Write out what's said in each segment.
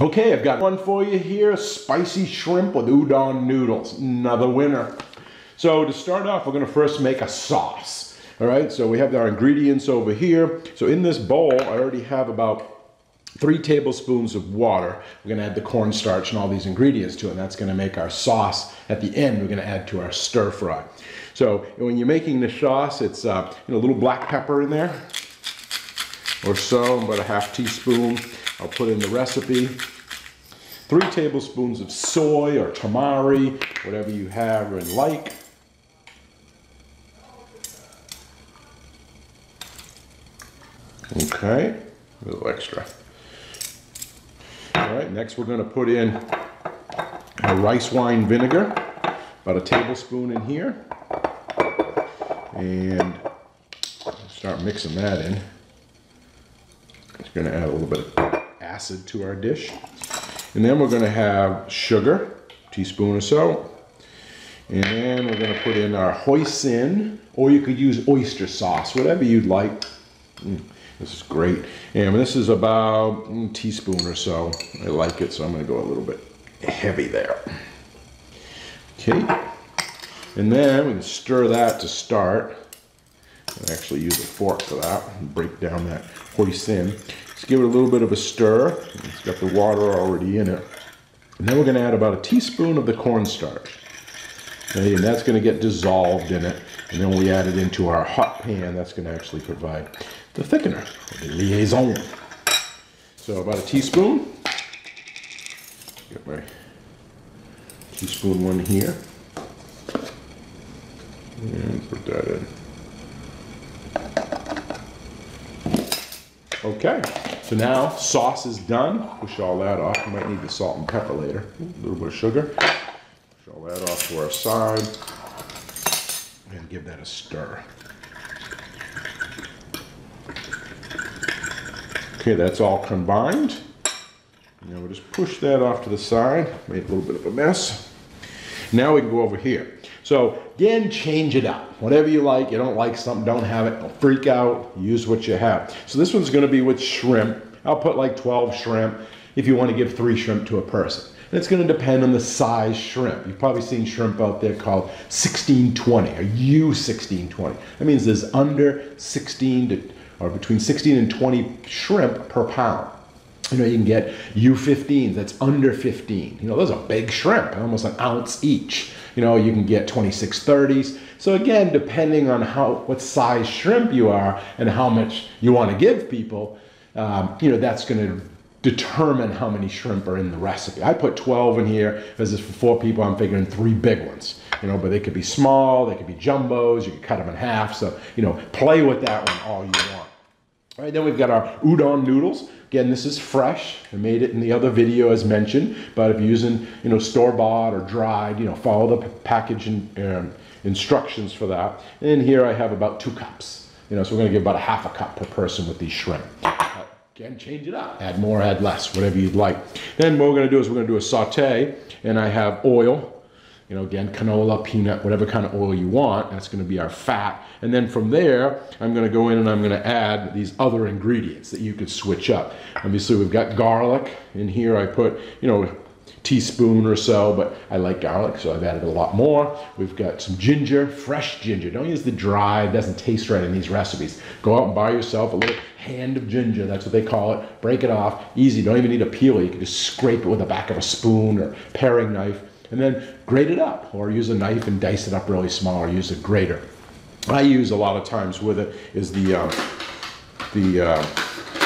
Okay, I've got one for you here, spicy shrimp with udon noodles, another winner. So to start off, we're gonna first make a sauce. All right, so we have our ingredients over here. So in this bowl, I already have about 3 tablespoons of water. We're gonna add the cornstarch and all these ingredients to it, and that's gonna make our sauce. At the end, we're gonna add to our stir fry. So when you're making the sauce, it's a little black pepper in there, or so, about a half teaspoon. I'll put in the recipe. 3 tablespoons of soy or tamari, whatever you have and like. Okay, a little extra. All right, next we're going to put in a rice wine vinegar, about a tablespoon in here. And start mixing that in. It's going to add a little bit of acid to our dish. And then we're going to have sugar, a teaspoon or so. And then we're going to put in our hoisin, or you could use oyster sauce, whatever you'd like. This is great. And this is about a teaspoon or so. I like it, so I'm going to go a little bit heavy there. Okay. And then we can stir that to start. I actually use a fork for that and break down that hoisin. Just give it a little bit of a stir. It's got the water already in it. And then we're going to add about a teaspoon of the cornstarch. Okay, and that's going to get dissolved in it. And then when we add it into our hot pan, that's going to actually provide the thickener, the liaison. So about a teaspoon. Get my teaspoon one here. And put that in. Okay, so now sauce is done. Push all that off. You might need the salt and pepper later. A little bit of sugar. Push all that off to our side. And give that a stir. Okay, that's all combined. Now we'll just push that off to the side. Made a little bit of a mess. Now we can go over here. So again, change it up. Whatever you like. You don't like something, don't have it. Don't freak out. Use what you have. So this one's going to be with shrimp. I'll put like 12 shrimp if you want to give 3 shrimp to a person. And it's going to depend on the size shrimp. You've probably seen shrimp out there called 1620 or U1620. That means there's under 16 to, or between 16 and 20 shrimp per pound. You know, you can get U15s, that's under 15. You know, those are big shrimp, almost an ounce each. You know, you can get 2630s. So again, depending on what size shrimp you are and how much you want to give people, you know, that's going to determine how many shrimp are in the recipe. I put 12 in here because it's for 4 people. I'm figuring 3 big ones. You know, but they could be small, they could be jumbos. You could cut them in half. So, you know, play with that one all you want. All right, then we've got our udon noodles. Again, this is fresh. I made it in the other video as mentioned, but if you're using, you know, store-bought or dried, you know, follow the package instructions for that. And here I have about 2 cups. You know, so we're going to give about a ½ cup per person with these shrimp. Again, change it up. Add more, add less, whatever you'd like. Then what we're going to do is we're going to do a sauté, and I have oil. You know, again, canola, peanut, whatever kind of oil you want. That's going to be our fat. And then from there, I'm going to go in and I'm going to add these other ingredients that you could switch up. Obviously, we've got garlic. In here, I put, you know, a teaspoon or so, but I like garlic, so I've added a lot more. We've got some ginger, fresh ginger. Don't use the dry. It doesn't taste right in these recipes. Go out and buy yourself a little hand of ginger. That's what they call it. Break it off. Easy. Don't even need a peel. You can just scrape it with the back of a spoon or paring knife. And then grate it up, or use a knife and dice it up really small, or use a grater. I use a lot of times with it is the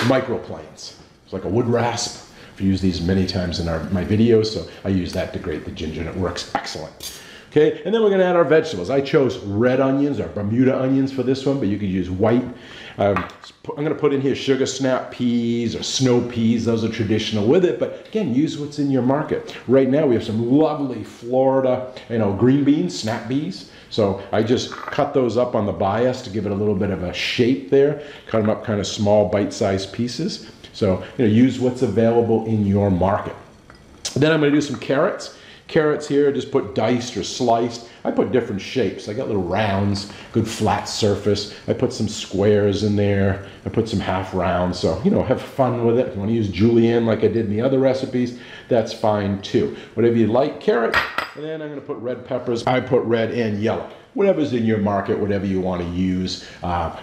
microplanes. It's like a wood rasp. I've used these many times in my videos, so I use that to grate the ginger, and it works excellent. Okay, and then we're going to add our vegetables. I chose red onions or Bermuda onions for this one, but you could use white. I'm going to put in here sugar snap peas or snow peas. Those are traditional with it, but again, use what's in your market. Right now, we have some lovely Florida, you know, green beans, snap peas. So I just cut those up on the bias to give it a little bit of a shape there. Cut them up kind of small, bite-sized pieces. So, you know, use what's available in your market. Then I'm going to do some carrots. Carrots here, just put diced or sliced. I put different shapes. I got little rounds, good flat surface. I put some squares in there. I put some half rounds. So, you know, have fun with it. If you want to use julienne like I did in the other recipes, that's fine too. Whatever you like, carrot. And then I'm going to put red peppers. I put red and yellow. Whatever's in your market, whatever you want to use,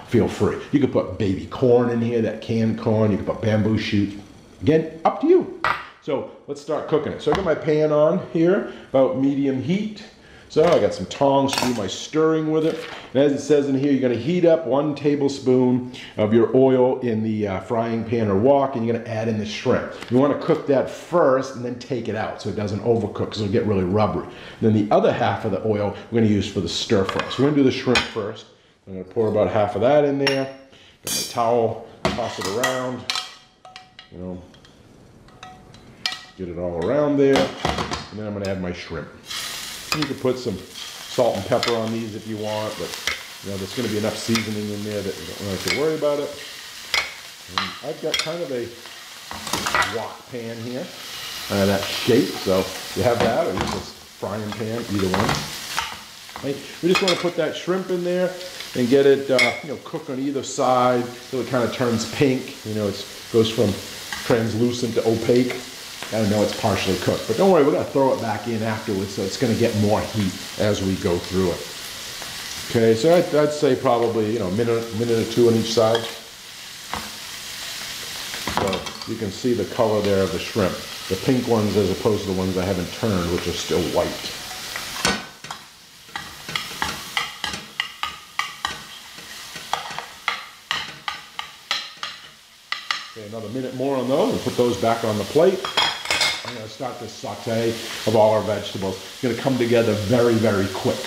feel free. You could put baby corn in here, that canned corn. You could put bamboo shoots. Again, up to you. So let's start cooking it. So I got my pan on here, about medium heat. So I got some tongs to do my stirring with it. And as it says in here, you're going to heat up 1 tablespoon of your oil in the frying pan or wok, and you're going to add in the shrimp. You want to cook that first and then take it out so it doesn't overcook, because it'll get really rubbery. Then the other half of the oil we're going to use for the stir fry. So we're going to do the shrimp first. I'm going to pour about half of that in there. Got my towel, toss it around. You know, get it all around there, and then I'm going to add my shrimp. You can put some salt and pepper on these if you want, but you know, there's going to be enough seasoning in there that you don't really have to worry about it. And I've got kind of a wok pan here, that shape, so you have that, or use this frying pan, either one. Right? We just want to put that shrimp in there and get it you know, cook on either side so it kind of turns pink. You know, it goes from translucent to opaque. I know it's partially cooked, but don't worry, we're going to throw it back in afterwards, so it's going to get more heat as we go through it. Okay, so I'd say probably, you know, a minute or two on each side. So you can see the color there of the shrimp. The pink ones as opposed to the ones I haven't turned, which are still white. Okay, another minute more on those. We'll put those back on the plate. I'm going to start this saute of all our vegetables. It's going to come together very, very quick.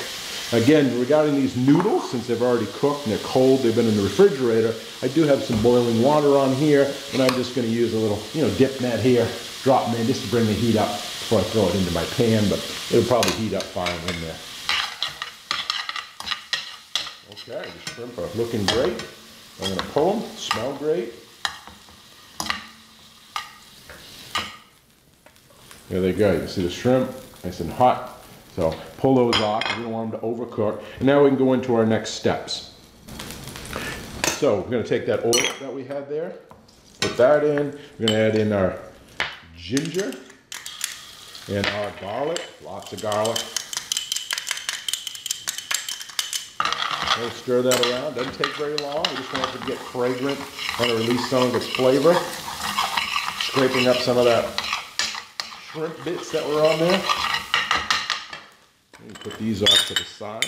Again, regarding these noodles, since they've already cooked and they're cold, they've been in the refrigerator, I do have some boiling water on here, and I'm just going to use a little, you know, dip net here, drop them in just to bring the heat up before I throw it into my pan, but it'll probably heat up fine in there. Okay, the shrimp are looking great. I'm going to pull them, smell great. There they go. You can see the shrimp, nice and hot. So pull those off. We don't want them to overcook. And now we can go into our next steps. So we're going to take that oil that we had there, put that in. We're going to add in our ginger and our garlic, lots of garlic. We'll stir that around. Doesn't take very long. We just want it to get fragrant. Want to release some of its flavor. Scraping up some of that shrimp bits that were on there. Put these off to the side.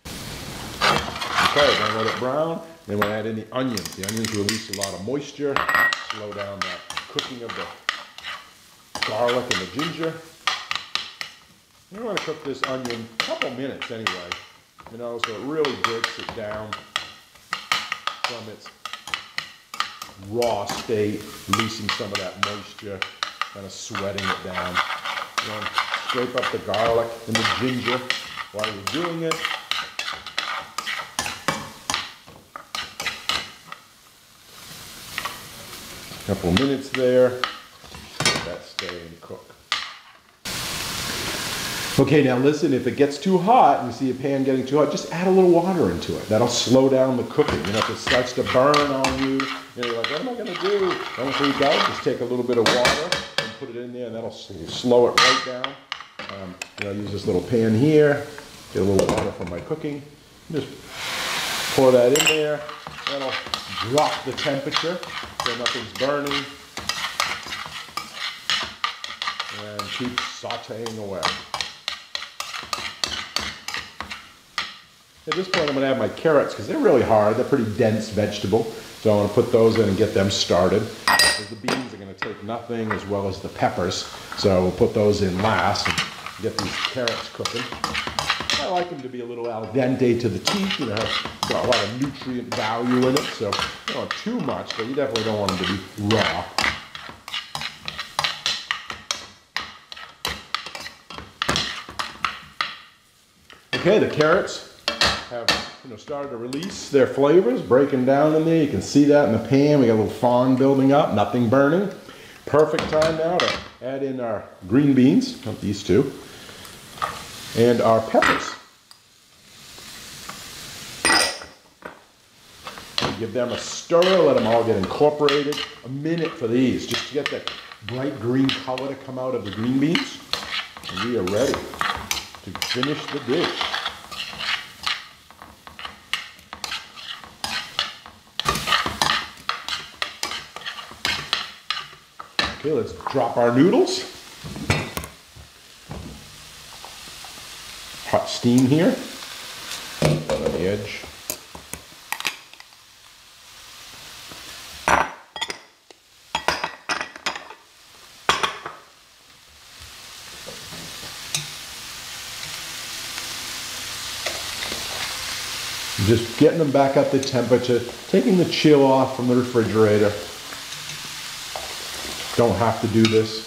Okay, then let it brown. Then we'll add in the onions. The onions release a lot of moisture, slow down that cooking of the garlic and the ginger. We want to cook this onion a couple minutes anyway, you know, so it really breaks it down from its raw state, releasing some of that moisture, kind of sweating it down. You know, scrape up the garlic and the ginger while you're doing it. A couple minutes there. Let that stay and cook. Okay, now listen, if it gets too hot, and you see your pan getting too hot, just add a little water into it. That'll slow down the cooking. You know, if it starts to burn on you, you're like, what am I going to do? Don't freak out. Just take a little bit of water and put it in there, and that'll slow it right down. You know, use this little pan here, get a little water from my cooking, just pour that in there. That'll drop the temperature so nothing's burning, and keep sauteing away. At this point, I'm going to add my carrots because they're really hard. They're pretty dense vegetable, so I want to put those in and get them started. Because the beans are going to take nothing, as well as the peppers, so we'll put those in last and get these carrots cooking. I like them to be a little al dente to the teeth. You know, got a lot of nutrient value in it, so you don't want too much, but you definitely don't want them to be raw. Okay, the carrots have, you know, started to release their flavors, breaking down in there. You can see that in the pan. We got a little fond building up, nothing burning. Perfect time now to add in our green beans, not these two, and our peppers. Give them a stir, let them all get incorporated. A minute for these, just to get that bright green color to come out of the green beans. And we are ready to finish the dish. Okay, let's drop our noodles. Hot steam here on the edge. Just getting them back up to temperature, taking the chill off from the refrigerator. Don't have to do this.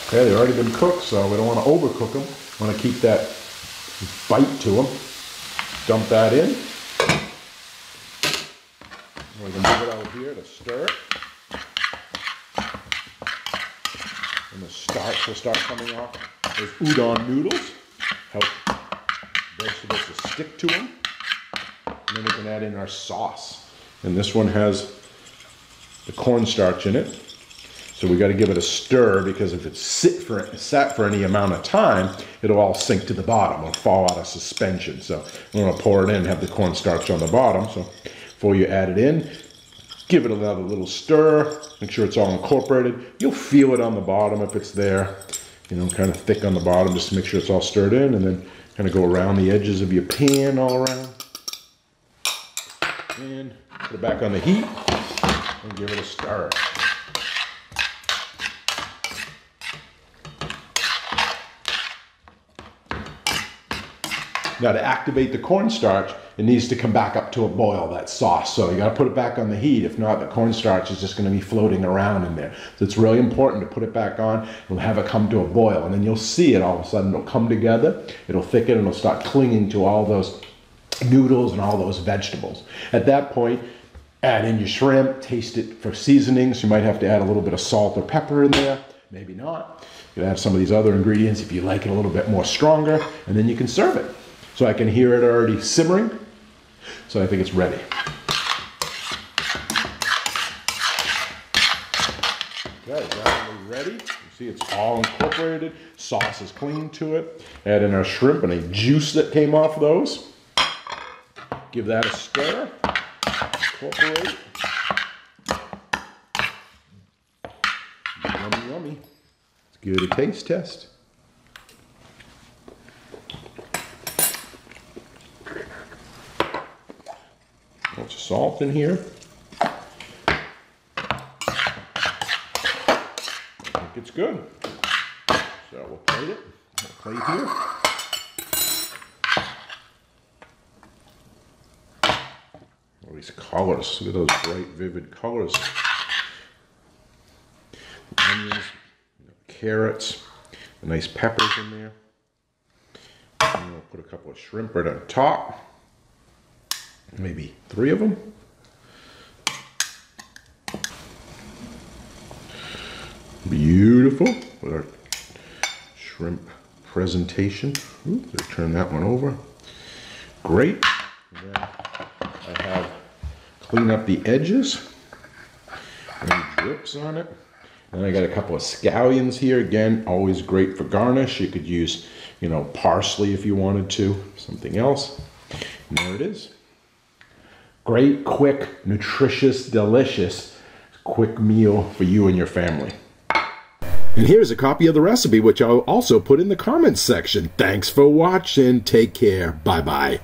Okay, they've already been cooked, so we don't want to overcook them. We want to keep that bite to them. Dump that in. We can move it out here to stir it. And the starch will start coming off. Those udon noodles help vegetables to stick to them. And then we can add in our sauce. And this one has the cornstarch in it. So we got to give it a stir, because if it's sat for any amount of time, it'll all sink to the bottom. It'll fall out of suspension. So we want to pour it in and have the cornstarch on the bottom. So before you add it in, give it another little stir. Make sure it's all incorporated. You'll feel it on the bottom if it's there. You know, kind of thick on the bottom, just to make sure it's all stirred in, and then kind of go around the edges of your pan all around. And put it back on the heat and give it a stir. Now to activate the cornstarch, it needs to come back up to a boil, that sauce. So you got to put it back on the heat. If not, the cornstarch is just going to be floating around in there. So it's really important to put it back on and have it come to a boil. And then you'll see it all of a sudden, it'll come together, it'll thicken, and it'll start clinging to all those noodles and all those vegetables. At that point, add in your shrimp, taste it for seasonings. You might have to add a little bit of salt or pepper in there, maybe not. You can add some of these other ingredients if you like it a little bit more stronger, and then you can serve it. So I can hear it already simmering, so I think it's ready. Okay, definitely ready. You see it's all incorporated. Sauce is clean to it. Add in our shrimp and a juice that came off those. Give that a stir. Incorporate. Yummy, yummy. Let's give it a taste test. Bunch of salt in here. I think it's good. So we'll plate it. We'll plate here. All these colors. Look at those bright, vivid colors. The onions, carrots, the nice peppers in there. And we'll put a couple of shrimp right on top. Maybe 3 of them. Beautiful with our shrimp presentation. Ooh, let's turn that one over. Great. And then I have clean up the edges. Any drips on it. And I got a couple of scallions here. Again, always great for garnish. You could use, you know, parsley if you wanted to. Something else. And there it is. Great, quick, nutritious, delicious, quick meal for you and your family. And here's a copy of the recipe, which I'll also put in the comments section. Thanks for watching. Take care. Bye-bye.